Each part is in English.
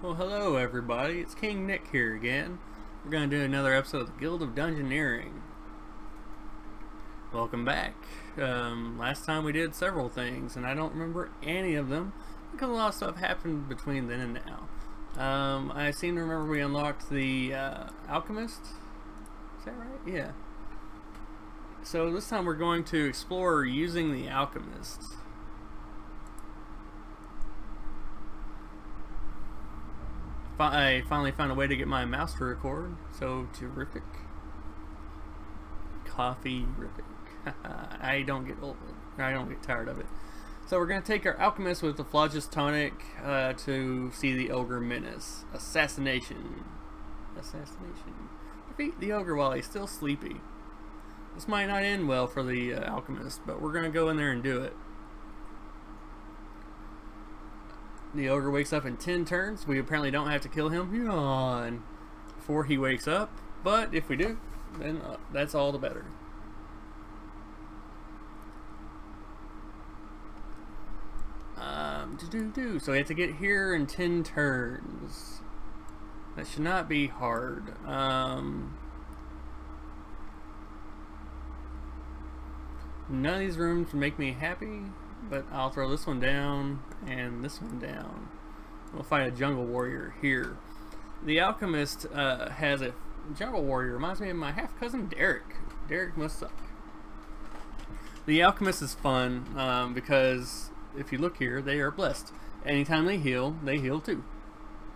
Well, hello everybody, it's King Nick here again. We're going to do another episode of the Guild of Dungeoneering. Welcome back. Last time we did several things, and I don't remember any of them, because a lot of stuff happened between then and now. I seem to remember we unlocked the Alchemist. Is that right? Yeah. So this time we're going to explore using the Alchemist. I finally found a way to get my mouse to record, so terrific. Coffee-rific. I don't get old. I don't get tired of it. So we're going to take our Alchemist with the Phlogiston Tonic to see the Ogre Menace. Assassination. Defeat the Ogre while he's still sleepy. This might not end well for the Alchemist, but we're going to go in there and do it. The Ogre wakes up in 10 turns. We apparently don't have to kill him yawn, before he wakes up, but if we do, then that's all the better. So we have to get here in 10 turns. That should not be hard. None of these rooms make me happy, but I'll throw this one down and this one down. We'll fight a jungle warrior here. The Alchemist has a jungle warrior. Reminds me of my half cousin Derek. Derek must suck. The Alchemist is fun because if you look here, they are blessed. Anytime they heal too.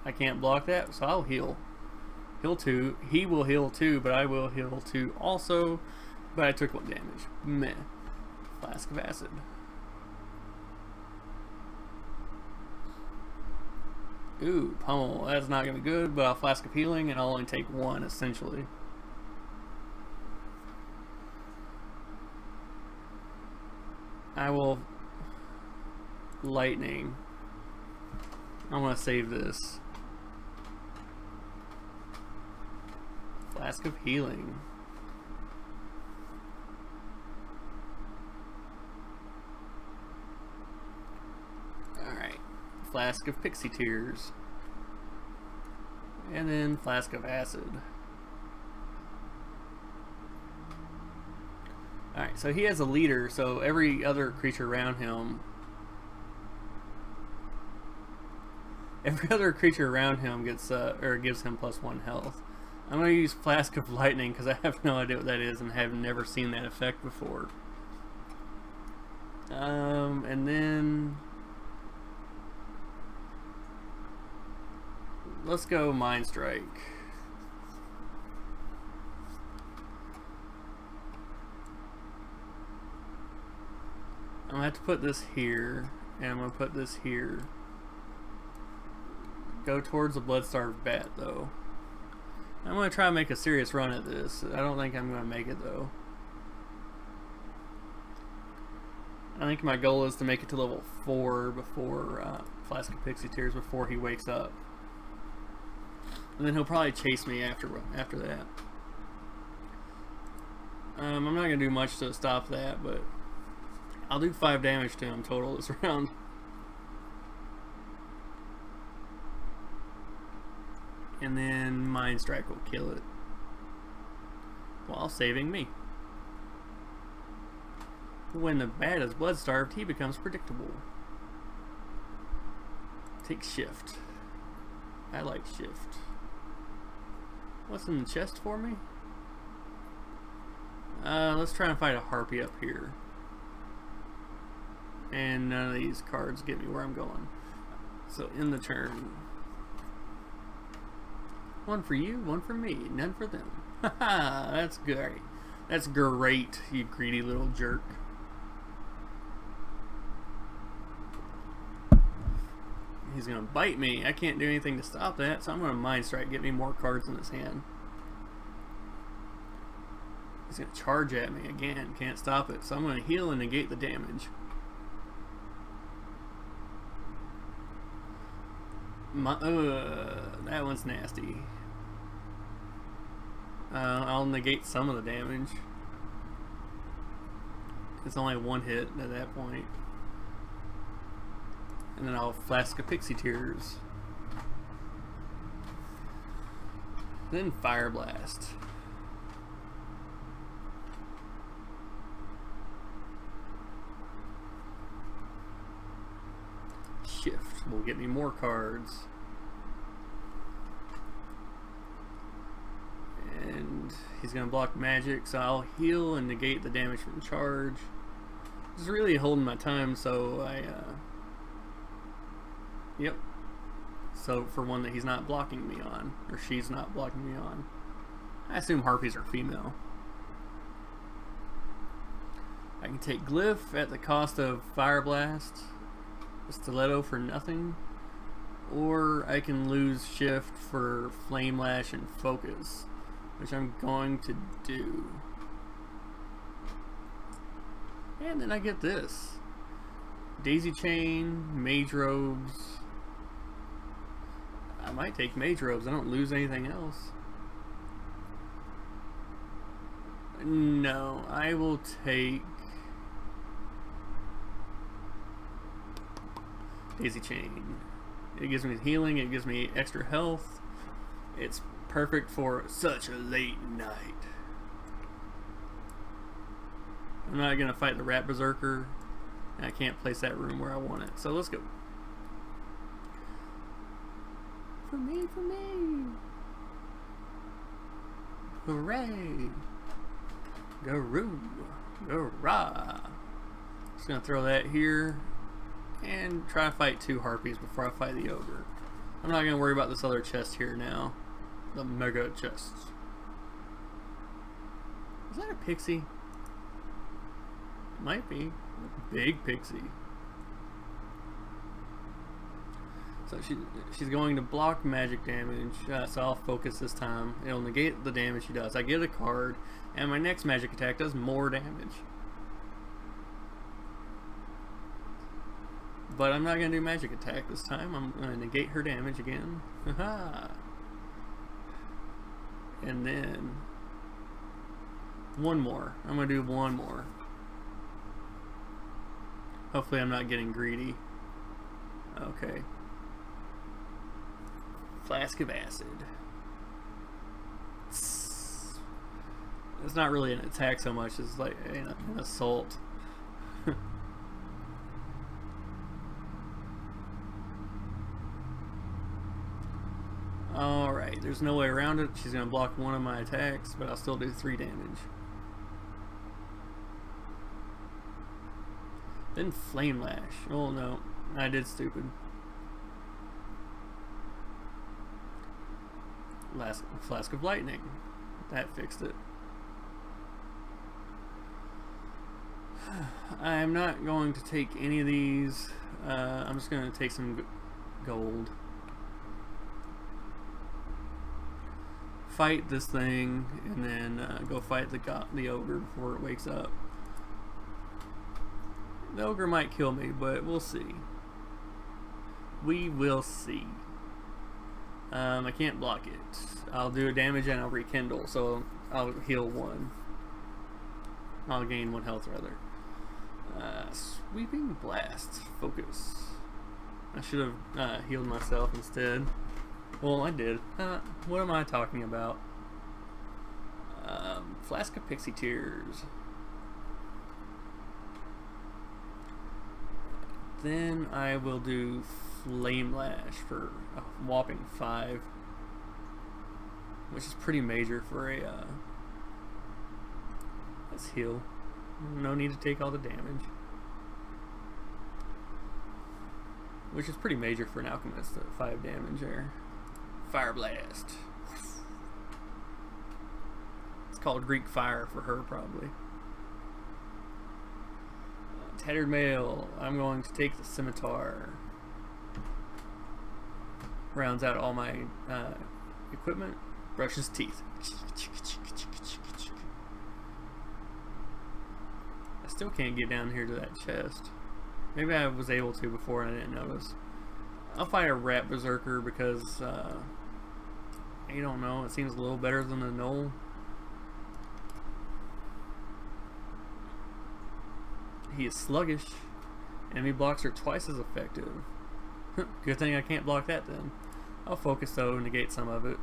I can't block that, so I'll heal. Heal too. He will heal too, but I will heal too also. But I took 1 damage. Meh. Flask of acid. Ooh, pummel. That's not going to be good, but I'll flask of healing and I'll only take 1 essentially. I will lightning. I'm going to save this. Flask of healing. Alright. Flask of pixie tears. And then flask of acid. Alright, so he has a leader, so every other creature around him gets or gives him +1 health. I'm going to use Flask of Lightning because I have no idea what that is and have never seen that effect before. And then let's go Mind Strike. I'm going to have to put this here, and I'm going to put this here. Go towards the Blood-Starved Bat, though. I'm going to try and make a serious run at this. I don't think I'm going to make it, though. I think my goal is to make it to level 4 before Flask of Pixie Tears before he wakes up. And then he'll probably chase me after that. I'm not going to do much to stop that, but I'll do 5 damage to him total this round. And then Mind Strike will kill it while saving me. When the bat is blood starved, he becomes predictable. Take shift. I like shift. What's in the chest for me? Let's try and fight a harpy up here. And none of these cards get me where I'm going. So in the turn. 1 for you, 1 for me, none for them. Haha, that's great. That's great, you greedy little jerk. He's gonna bite me. I can't do anything to stop that, so I'm gonna Mind Strike, get me more cards in his hand. He's gonna charge at me again, can't stop it, so I'm gonna heal and negate the damage. That one's nasty. I'll negate some of the damage. It's only 1 hit at that point. And then I'll Flask of Pixie Tears. Then Fire Blast. Shift will get me more cards. And he's going to block magic, so I'll heal and negate the damage from charge. Just really holding my time, so I, yep. So for one that he's not blocking me on, or she's not blocking me on. I assume harpies are female. I can take Glyph at the cost of Fire Blast, Stiletto for nothing, or I can lose Shift for Flame Lash and Focus, which I'm going to do. And then I get this. Daisy Chain, Mage Robes. I might take Mage Robes, I don't lose anything else. No, I will take Daisy Chain. It gives me healing, it gives me extra health. It's perfect for such a late night. I'm not gonna fight the Rat Berserker. And I can't place that room where I want it. So let's go. For me, for me. Hooray. Garoo. Garah. Just gonna throw that here and try to fight 2 harpies before I fight the ogre. I'm not gonna worry about this other chest here now. The mega chest. Is that a pixie? It might be. Big pixie. So she's going to block magic damage, so I'll focus this time. It'll negate the damage she does. I get a card, and my next magic attack does more damage. But I'm not going to do magic attack this time. I'm going to negate her damage again. Haha. And then one more. I'm going to do one more. Hopefully I'm not getting greedy. Okay. Flask of Acid. It's not really an attack so much as like an assault. Alright, there's no way around it. She's going to block one of my attacks, but I'll still do 3 damage. Then Flame Lash. Oh no, I did stupid. Flask of Lightning. That fixed it. I'm not going to take any of these. I'm just going to take some gold. Fight this thing, and then go fight the ogre before it wakes up. The ogre might kill me, but we'll see. We will see. I can't block it. I'll do a damage and I'll rekindle, so I'll heal 1. I'll gain 1 health rather. Sweeping Blast. Focus. I should have healed myself instead. Well, I did. What am I talking about? Flask of Pixie Tears. Then I will do Flame Lash for a whopping 5, which is pretty major for a let's heal. No need to take all the damage, which is pretty major for an alchemist. 5 damage there. Fire Blast. It's called Greek Fire for her probably. Tattered Mail. I'm going to take the Scimitar. Rounds out all my equipment. Brushes teeth. I still can't get down here to that chest. Maybe I was able to before and I didn't notice. I'll fight a Rat Berserker because I don't know, it seems a little better than the Knoll. He is sluggish. Enemy blocks are twice as effective. Good thing I can't block that then. I'll focus though and negate some of it.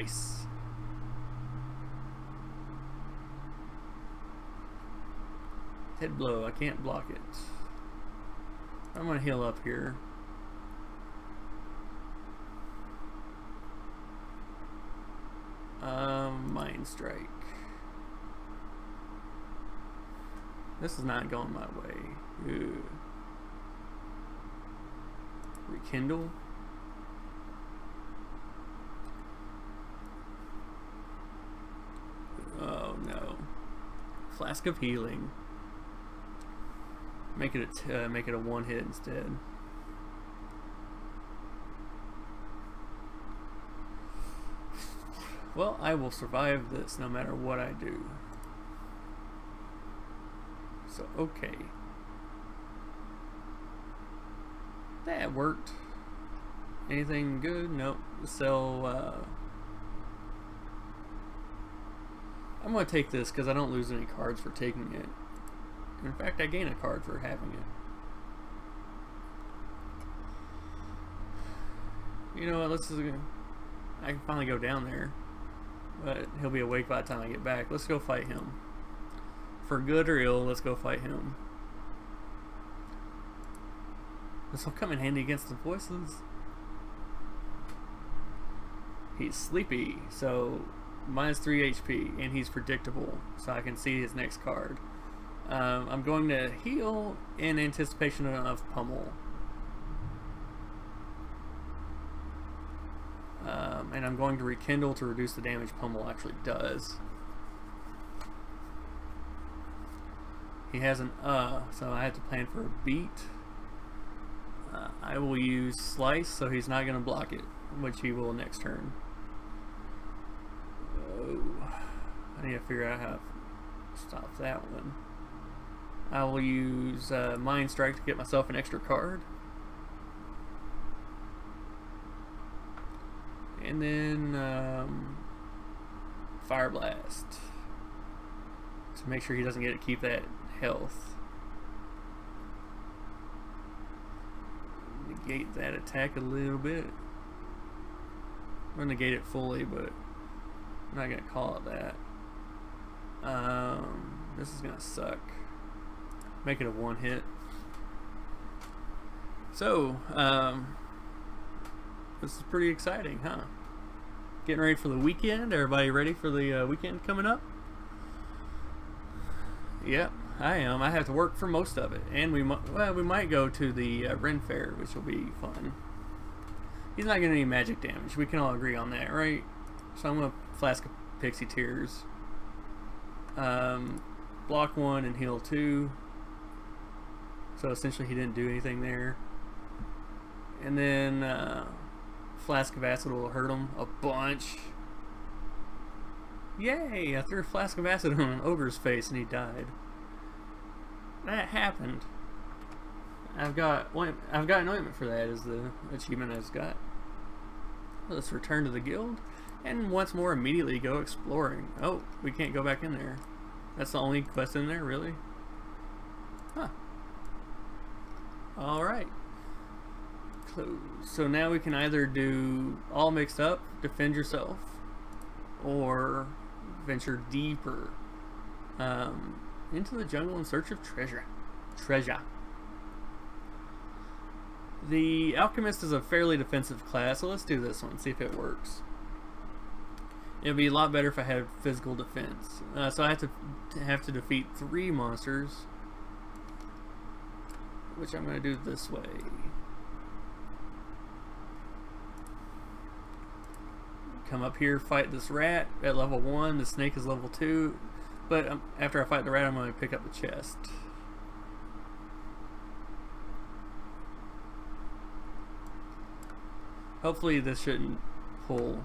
Nice. Head blow, I can't block it. I'm gonna heal up here. Mind strike. This is not going my way. Ew. Rekindle. Oh no. Flask of healing. Make it a one hit instead. Well, I will survive this no matter what I do. So, okay. That worked. Anything good? Nope. So, I'm going to take this because I don't lose any cards for taking it. In fact, I gain a card for having it. You know what? I can finally go down there. But he'll be awake by the time I get back. Let's go fight him. For good or ill, let's go fight him. This will come in handy against the voices. He's sleepy, so minus 3 HP, and he's predictable, so I can see his next card. I'm going to heal in anticipation of pummel. And I'm going to rekindle to reduce the damage pummel actually does. He has an so I have to plan for a beat. I will use slice, so he's not going to block it, which he will next turn. Oh, I need to figure out how to stop that one. I will use Mind Strike to get myself an extra card. And then Fire Blast to make sure he doesn't get to keep that health. Negate that attack a little bit. I'm gonna negate it fully, but I'm not gonna call it that. This is gonna suck. Make it a one hit. So, this is pretty exciting, huh? Getting ready for the weekend. Everybody ready for the weekend coming up? Yep, I am. I have to work for most of it, and we might go to the Ren Fair, which will be fun. He's not getting any magic damage. We can all agree on that, right? So I'm gonna Flask of Pixie Tears. Block 1 and heal 2. So essentially he didn't do anything there. And then Flask of Acid will hurt him a bunch. Yay! I threw a Flask of Acid on an ogre's face and he died. That happened. I've got an ointment for that, is the achievement I've got. Let's return to the guild and once more immediately go exploring. Oh, we can't go back in there. That's the only quest in there, really? Huh. Alright. Close. So now we can either do all mixed up, defend yourself, or venture deeper into the jungle in search of treasure. The Alchemist is a fairly defensive class, so let's do this one, see if it works. It'd be a lot better if I had physical defense. So I have to defeat 3 monsters, which I'm going to do this way. Come up here, fight this rat at level 1. The snake is level 2. But after I fight the rat, I'm going to pick up the chest. Hopefully this shouldn't pull.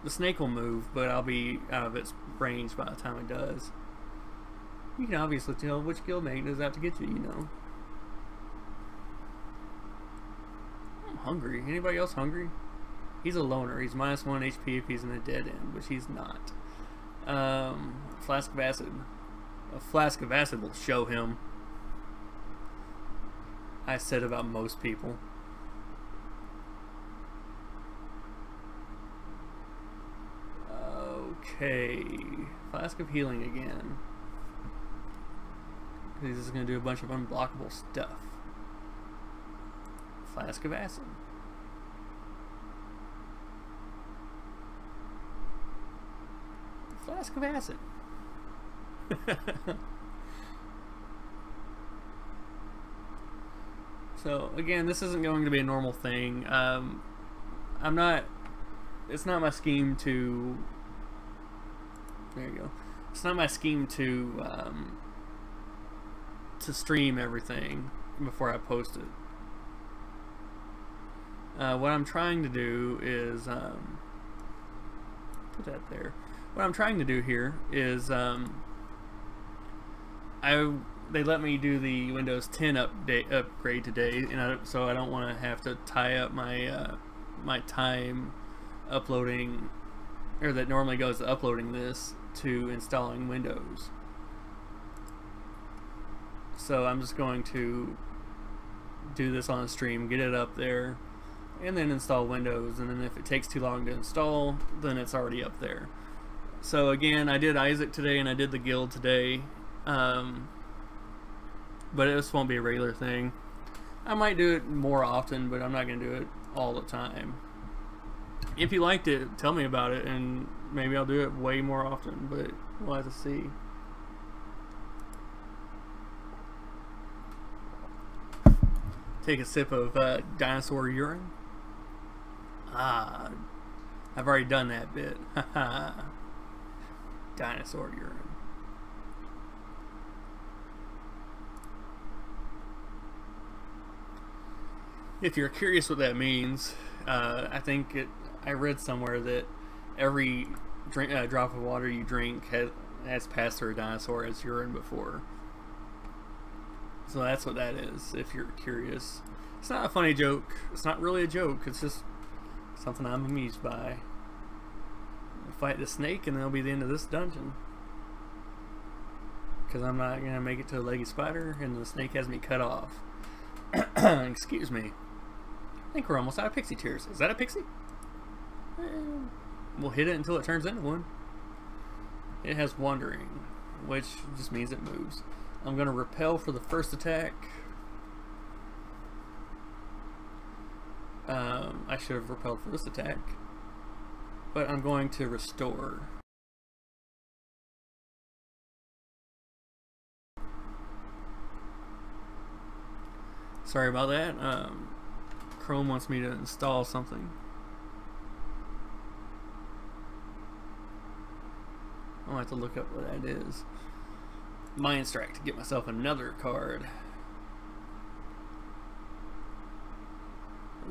The snake will move, but I'll be out of its range by the time it does. You can obviously tell which guild mate is out to get you, you know. I'm hungry. Anybody else hungry? He's a loner. He's minus 1 HP if he's in the dead end, which he's not. Flask of Acid. A Flask of Acid will show him. I said about most people. Okay, Flask of Healing again. This is going to do a bunch of unblockable stuff. Flask of Acid. Flask of Acid. So again, this isn't going to be a normal thing. It's not my scheme to, there you go. It's not my scheme to stream everything before I post it. What I'm trying to do is, put that there. What I'm trying to do here is, they let me do the Windows 10 upgrade today, and so I don't want to have to tie up my my time uploading, or that normally goes to uploading this, to installing Windows. So I'm just going to do this on the stream, get it up there, and then install Windows, and then if it takes too long to install, then it's already up there. So again, I did Isaac today and I did the guild today, but this won't be a regular thing. I might do it more often, but I'm not going to do it all the time. If you liked it, tell me about it, and maybe I'll do it way more often, but we'll have to see. Take a sip of dinosaur urine. Ah, I've already done that bit. Haha. Dinosaur urine. If you're curious what that means, I think I read somewhere that every drop of water you drink has passed through a dinosaur as urine before. So that's what that is, if you're curious. It's not a funny joke. It's not really a joke. It's just something I'm amused by. I'll fight the snake and that'll be the end of this dungeon. Because I'm not going to make it to a leggy spider and the snake has me cut off. Excuse me. I think we're almost out of pixie tears. Is that a pixie? We'll hit it until it turns into one. It has wandering, which just means it moves. I'm going to repel for the first attack. I should have repelled for this attack. But I'm going to restore. Sorry about that. Chrome wants me to install something. I'll have to look up what that is. Mind Strike to get myself another card.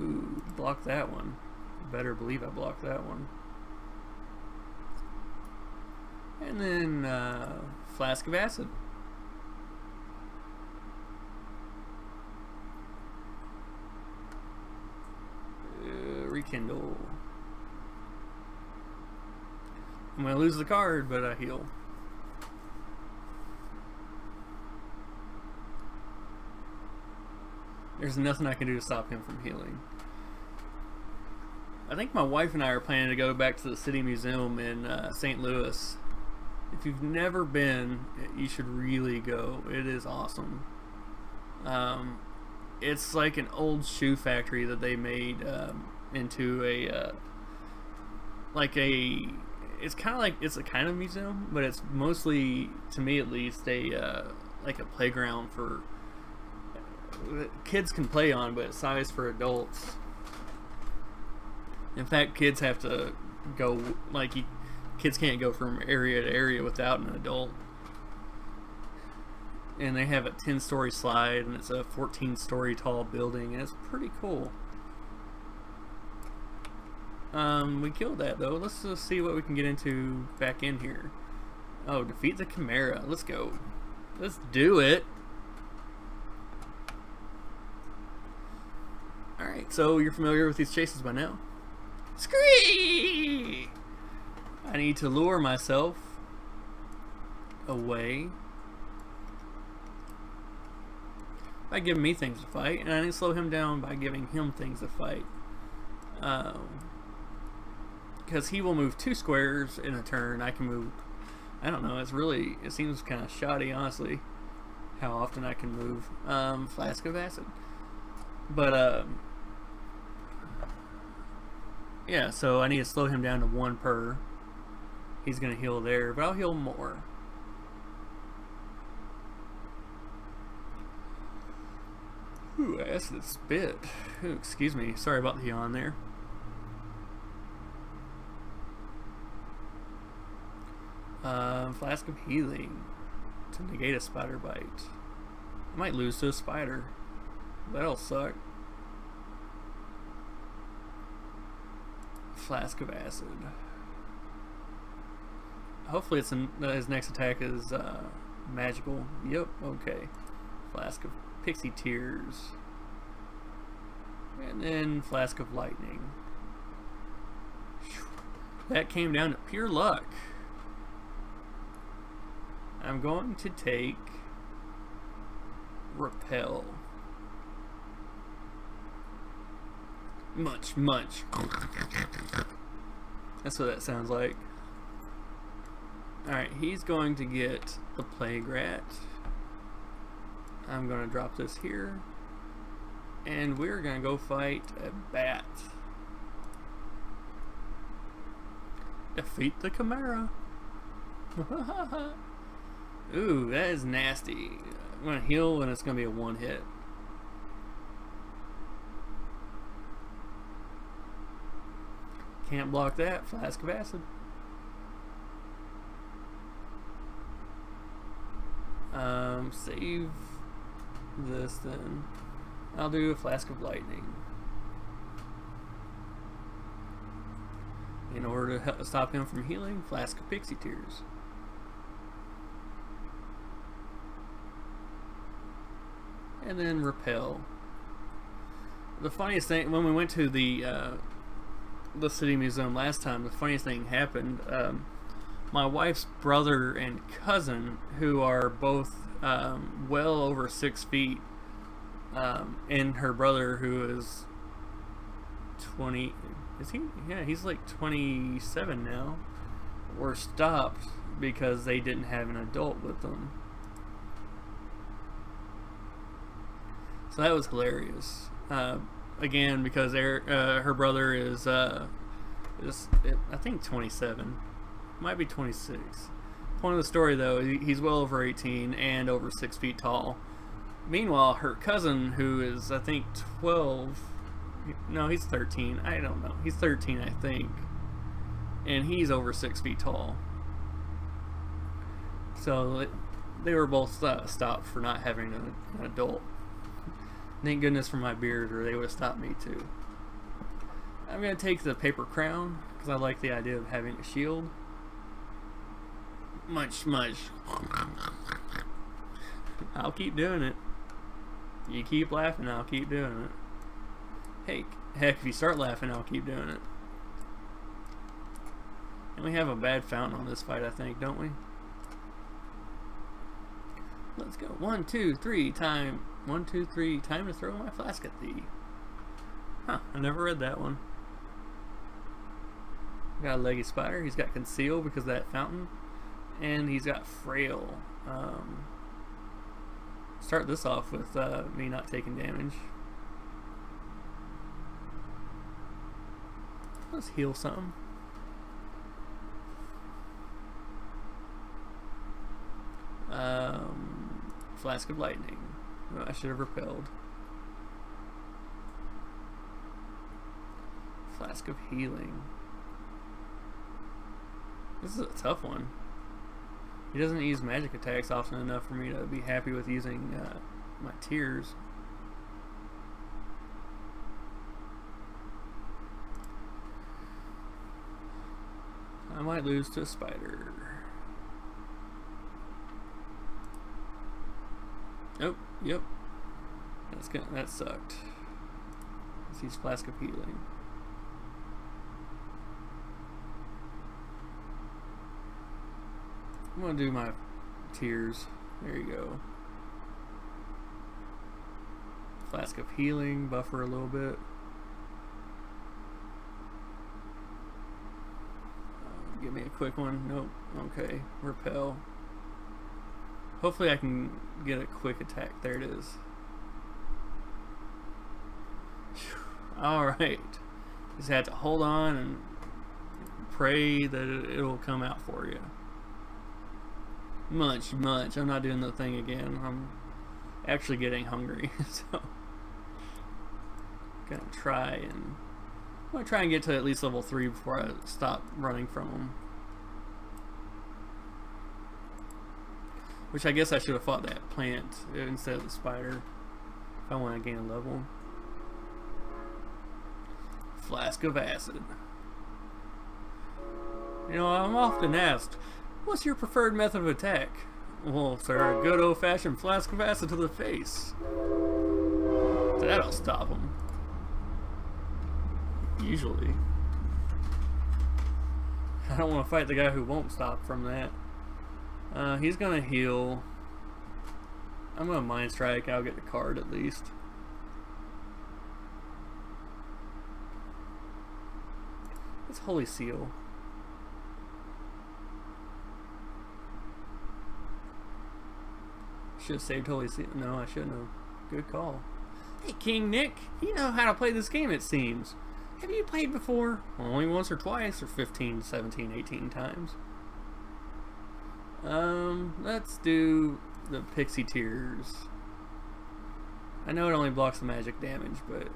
Ooh, block that one. Better believe I blocked that one. And then Flask of Acid. Rekindle. I'm gonna lose the card, but I heal. There's nothing I can do to stop him from healing. I think my wife and I are planning to go back to the City Museum in St. Louis. If you've never been, you should really go. It is awesome. It's like an old shoe factory that they made into a it's kind of like, it's a kind of museum, but it's mostly, to me at least, a like a playground for kids can play on, but it's sized for adults. In fact, kids have to go, like, kids can't go from area to area without an adult. And they have a 10-story slide, and it's a 14-story tall building, and it's pretty cool. We killed that though. Let's just see what we can get into back in here. Oh, defeat the Chimera. Let's go. Let's do it. Alright, so you're familiar with these chases by now. Scree! I need to lure myself away by giving me things to fight, and I need to slow him down by giving him things to fight. because he will move 2 squares in a turn. I can move, I don't know, it seems kind of shoddy, honestly, how often I can move. Flask of Acid. But, yeah, so I need to slow him down to 1 per. He's going to heal there, but I'll heal more. Ooh, Acid Spit. Ooh, excuse me. Sorry about the yawn there. Flask of Healing to negate a spider bite. I might lose to a spider. That'll suck. Flask of Acid. Hopefully it's his next attack is magical. Yep, okay. Flask of Pixie Tears. And then Flask of Lightning. That came down to pure luck. I'm going to take Repel. Munch, munch. That's what that sounds like. Alright, he's going to get the Plague Rat. I'm going to drop this here. And we're going to go fight a bat. Defeat the Chimera. Ooh, that is nasty. I'm going to heal and it's going to be a 1-hit. Can't block that. Flask of Acid. Save this then. I'll do a Flask of Lightning. In order to stop him from healing, Flask of Pixie Tears. And then Repel. The funniest thing, when we went to the City Museum last time, the funniest thing happened. My wife's brother and cousin, who are both well over 6 feet, and her brother, who is 20, is he? Yeah, he's like 27 now, were stopped because they didn't have an adult with them. So that was hilarious. Again, because her brother is I think 27. Might be 26. Point of the story though, he's well over 18 and over 6 feet tall. Meanwhile, her cousin, who is I think 12, no, he's 13. I don't know. He's 13, I think, and he's over 6 feet tall. So they were both stopped for not having an adult. Thank goodness for my beard, or they would have stopped me too. I'm gonna take the Paper Crown because I like the idea of having a shield. Munch, munch. I'll keep doing it. You keep laughing, I'll keep doing it. Hey, heck, if you start laughing, I'll keep doing it. And we have a bad fountain on this fight, I think, don't we? Let's go. 1, 2, 3, time. 1, 2, 3, time to throw my flask at thee. Huh, I never read that one. Got a leggy spider. He's got Conceal because of that fountain. And he's got Frail. Start this off with me not taking damage. Let's heal some. Flask of Lightning. Oh, I should have repelled. Flask of Healing. This is a tough one. He doesn't use magic attacks often enough for me to be happy with using my tears. I might lose to a spider. Oh, yep. That sucked. Let's use Flask of Healing. I'm gonna do my tears. There you go. Flask of Healing, buffer a little bit. Give me a quick one. Nope. Okay. Repel. Hopefully I can get a quick attack. There it is. Alright. Just had to hold on and pray that it'll come out for you. Munch. I'm not doing the thing again. I'm actually getting hungry. So gonna try and I'm gonna try and get to at least level 3 before I stop running from them. Which I guess I should have fought that plant instead of the spider if I want to gain a level. Flask of acid. You know, I'm often asked, what's your preferred method of attack? Well, sir, a good old-fashioned flask of acid to the face. That'll stop him. Usually. I don't want to fight the guy who won't stop from that. He's gonna heal. I'm gonna Mind Strike. I'll get the card at least. It's Holy Seal. Should have saved Holy Seal. No, I shouldn't have. Good call. Hey, King Nick. You know how to play this game, it seems. Have you played before? Only once or twice, or 15, 17, 18 times. Let's do the Pixie Tears. I know it only blocks the magic damage, but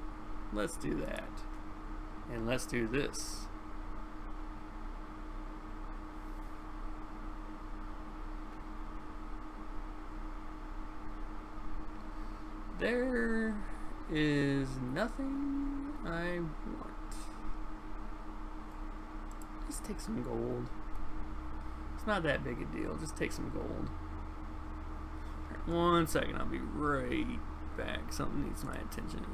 let's do that. And let's do this. There is nothing I want. Just take some gold. It's not that big a deal. Just take some gold. Right, 1 second. I'll be right back. Something needs my attention.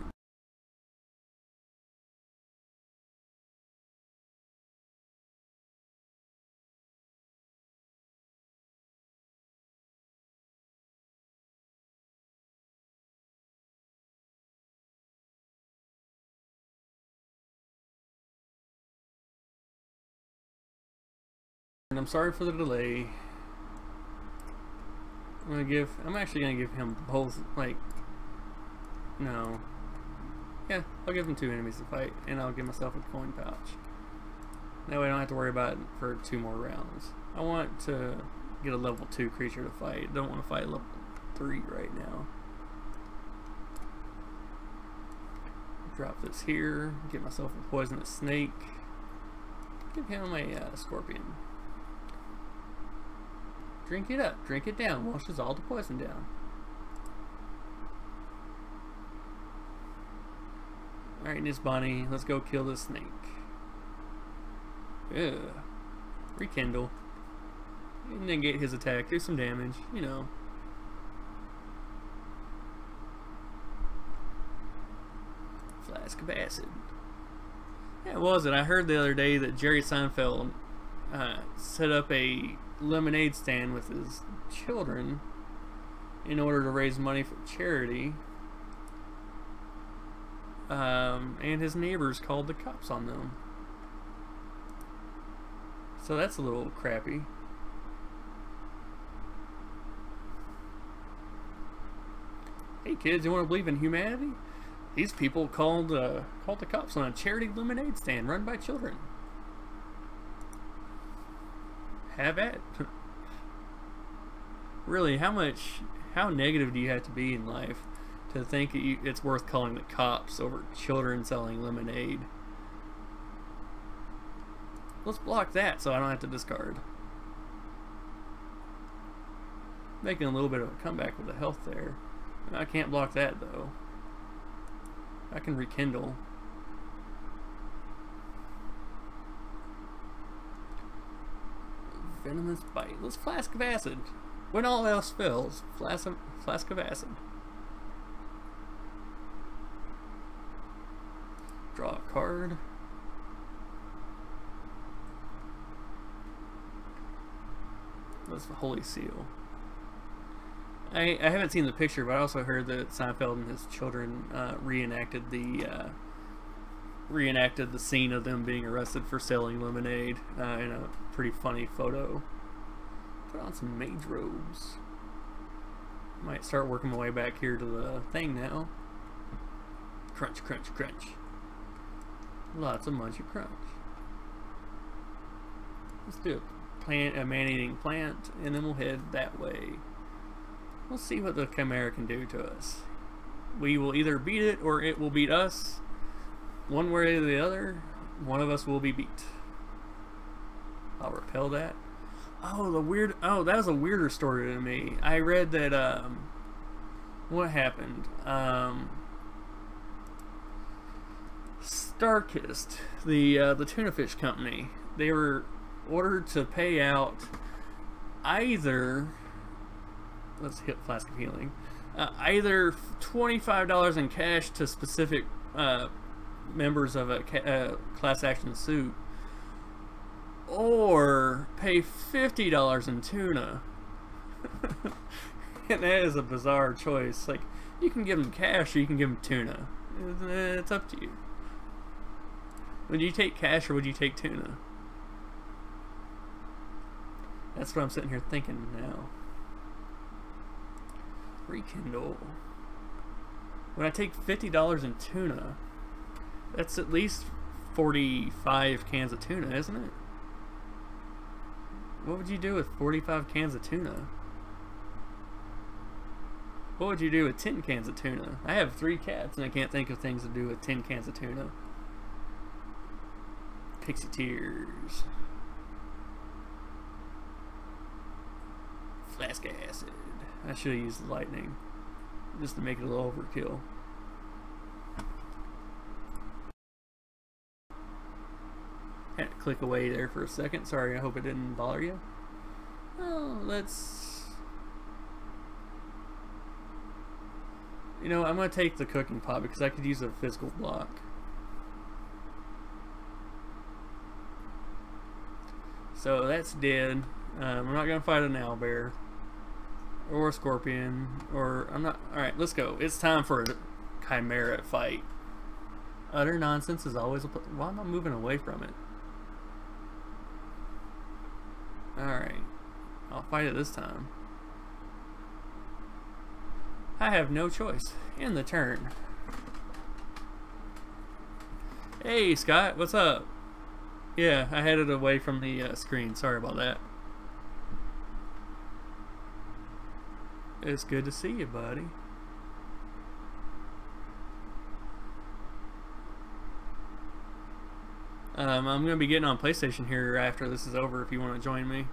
And I'm sorry for the delay. I'm actually gonna give him both, like, no. Yeah, I'll give him 2 enemies to fight, and I'll give myself a coin pouch. That way I don't have to worry about it for 2 more rounds. I want to get a level 2 creature to fight. I don't want to fight level 3 right now. Drop this here, get myself a poisonous snake. Give him a scorpion. Drink it up, drink it down, washes all the poison down. Alright, Miss Bonnie, let's go kill this snake. Ugh. Rekindle. And then get his attack, do some damage, you know. Flask of acid. Yeah, what was it? I heard the other day that Jerry Seinfeld set up a lemonade stand with his children in order to raise money for charity, and his neighbors called the cops on them. So that's a little crappy. Hey kids, you want to believe in humanity? These people called the cops on a charity lemonade stand run by children. Have at. Really, how negative do you have to be in life to think it's worth calling the cops over children selling lemonade? Let's block that so I don't have to discard. Making a little bit of a comeback with the health there. I can't block that though. I can rekindle. Venomous bite. Let's flask of acid. When all else fails, flask of acid. Draw a card. That's the Holy Seal. I haven't seen the picture, but I also heard that Seinfeld and his children reenacted the reenacted the scene of them being arrested for selling lemonade in a pretty funny photo. Put on some mage robes. Might start working my way back here to the thing now. Crunch, crunch, crunch. Lots of munchy crunch. Let's do a man-eating plant, and then we'll head that way. We'll see what the Chimera can do to us. We will either beat it, or it will beat us. One way or the other, one of us will be beat. I'll repel that. Oh, that was a weirder story to me. I read that, what happened? Starkist, the tuna fish company, they were ordered to pay out either, let's hit Flask of Healing, either $25 in cash to specific members of a class action suit, or pay $50 in tuna. And that is a bizarre choice. Like, you can give them cash or you can give them tuna. It's up to you. Would you take cash or would you take tuna? That's what I'm sitting here thinking now. Rekindle. When I take $50 in tuna, that's at least 45 cans of tuna, isn't it? What would you do with 45 cans of tuna? What would you do with 10 cans of tuna? I have 3 cats and I can't think of things to do with 10 cans of tuna. Pixie Tears. Flask Acid. I should have used lightning just to make it a little overkill. Had to click away there for a second. Sorry, I hope it didn't bother you. Oh, let's... You know, I'm going to take the cooking pot because I could use a physical block. So that's dead. I'm not going to fight an owlbear. Or a scorpion. Or, I'm not... Alright, let's go. It's time for a Chimera fight. Utter nonsense is always a... Why am I moving away from it? Alright. I'll fight it this time. I have no choice. In the turn. Hey, Scott. What's up? Yeah, I had it away from the screen. Sorry about that. It's good to see you, buddy. I'm going to be getting on PlayStation here after this is over if you want to join me.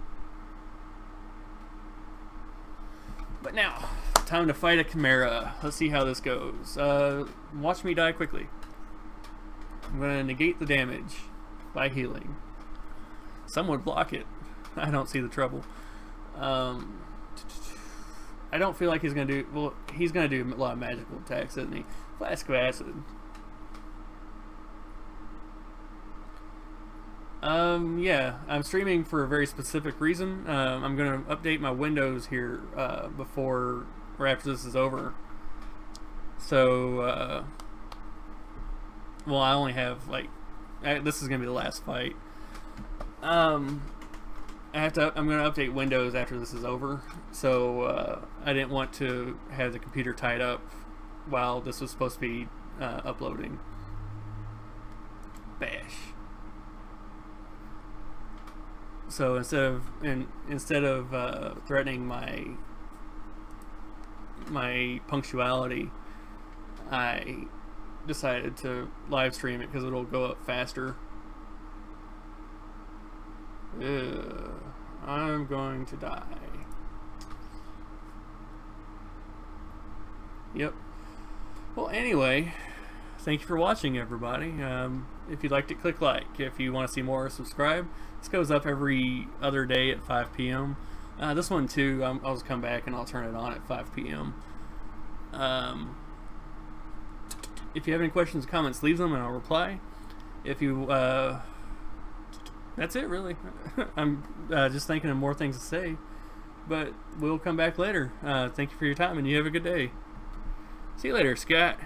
But now, time to fight a Chimera. Let's see how this goes. Watch me die quickly. I'm going to negate the damage by healing. Some would block it. I don't see the trouble. I don't feel like he's going to do... Well, he's going to do a lot of magical attacks, isn't he? Flask of Acid. Yeah, I'm streaming for a very specific reason. I'm going to update my Windows here before or after this is over. So, well, I only have, like, this is going to be the last fight. I'm going to update Windows after this is over. So, I didn't want to have the computer tied up while this was supposed to be uploading. Bash. So instead of threatening my punctuality, I decided to live stream it because it'll go up faster. I'm going to die. Yep. Well, anyway, thank you for watching, everybody. If you liked it, click like. If you want to see more, subscribe. This goes up every other day at 5 p.m. This one too, I'll just come back and I'll turn it on at 5 p.m. If you have any questions or comments, leave them and I'll reply. If you, that's it really. I'm just thinking of more things to say, but we'll come back later. Thank you for your time and you have a good day. See you later, Scott.